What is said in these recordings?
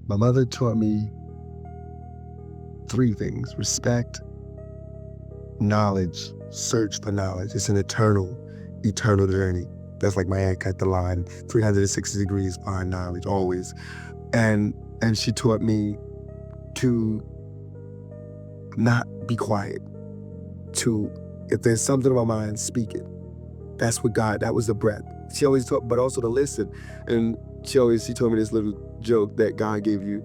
My mother taught me three things: respect, knowledge, search for knowledge. It's an eternal journey. That's like my aunt at the line, 360 degrees behind knowledge, always. And she taught me to not be quiet, to, if there's something on my mind, speak it. That's what that was the breath. She always taught, but also to listen. And she told me this little joke that God gave you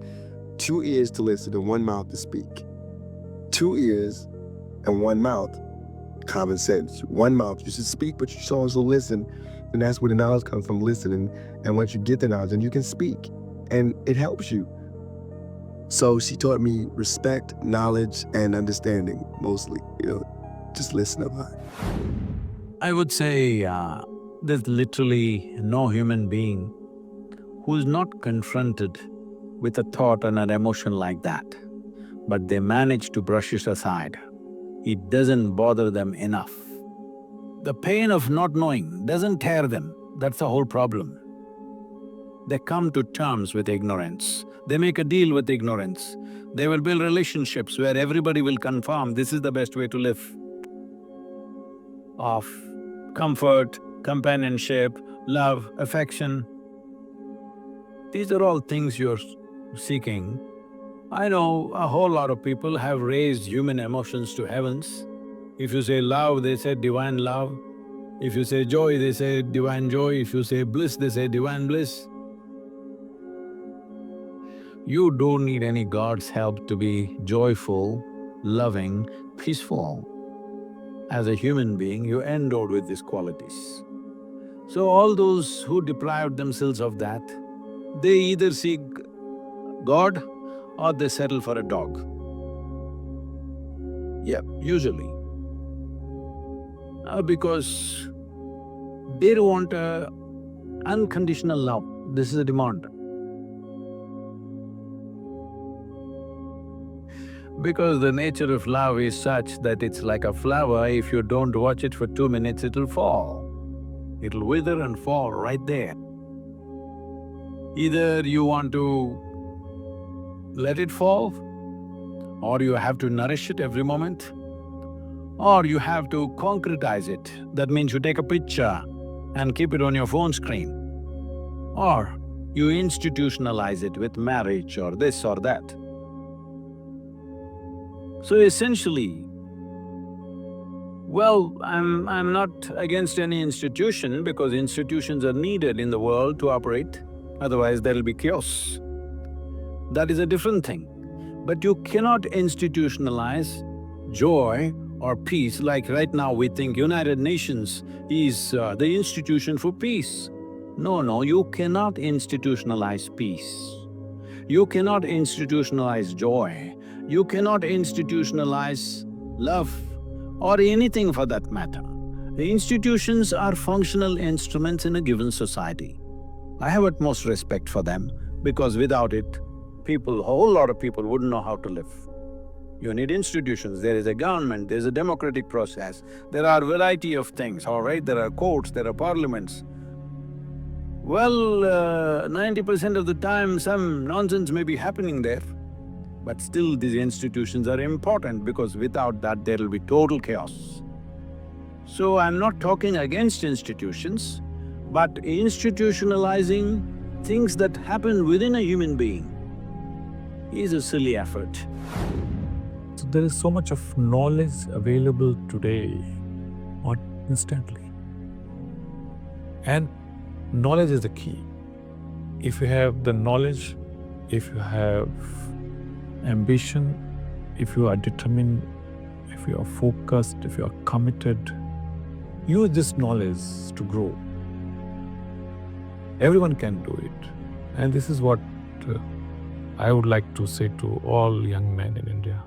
2 ears to listen and 1 mouth to speak. 2 ears and 1 mouth, common sense. 1 mouth, you should speak, but you should also listen. And that's where the knowledge comes from, listening. And once you get the knowledge, then you can speak. And it helps you. So she taught me respect, knowledge, and understanding, mostly. Just listen a lot. I would say there's literally no human being who's not confronted with a thought and an emotion like that, but they manage to brush it aside. It doesn't bother them enough. The pain of not knowing doesn't tear them, that's the whole problem. They come to terms with ignorance, they make a deal with ignorance. They will build relationships where everybody will confirm this is the best way to live. Of comfort, companionship, love, affection. These are all things you're seeking. I know a whole lot of people have raised human emotions to heavens. If you say love, they say divine love. If you say joy, they say divine joy. If you say bliss, they say divine bliss. You don't need any God's help to be joyful, loving, peaceful. As a human being, you're endowed with these qualities. So all those who deprived themselves of that, they either seek God or they settle for a dog. Yep, usually. Because they want unconditional love. This is a demand. Because the nature of love is such that it's like a flower, if you don't watch it for 2 minutes, it'll fall. It'll wither and fall right there. Either you want to let it fall, or you have to nourish it every moment, or you have to concretize it. That means you take a picture and keep it on your phone screen, or you institutionalize it with marriage or this or that. So essentially, well, I'm not against any institution because institutions are needed in the world to operate, otherwise there'll be chaos. That is a different thing. But you cannot institutionalize joy or peace like right now we think United Nations is the institution for peace. No, you cannot institutionalize peace. You cannot institutionalize joy. You cannot institutionalize love or anything for that matter. The institutions are functional instruments in a given society. I have utmost respect for them because without it, a whole lot of people wouldn't know how to live. You need institutions, there is a government, there's a democratic process, there are variety of things, all right? There are courts, there are parliaments. Well, 90% of the time some nonsense may be happening there. But still these institutions are important because without that there'll be total chaos. So I'm not talking against institutions, but institutionalizing things that happen within a human being is a silly effort. So there is so much of knowledge available today or instantly. And knowledge is the key. If you have the knowledge, if you have ambition, if you are determined, if you are focused, if you are committed, use this knowledge to grow. Everyone can do it. And this is what I would like to say to all young men in India.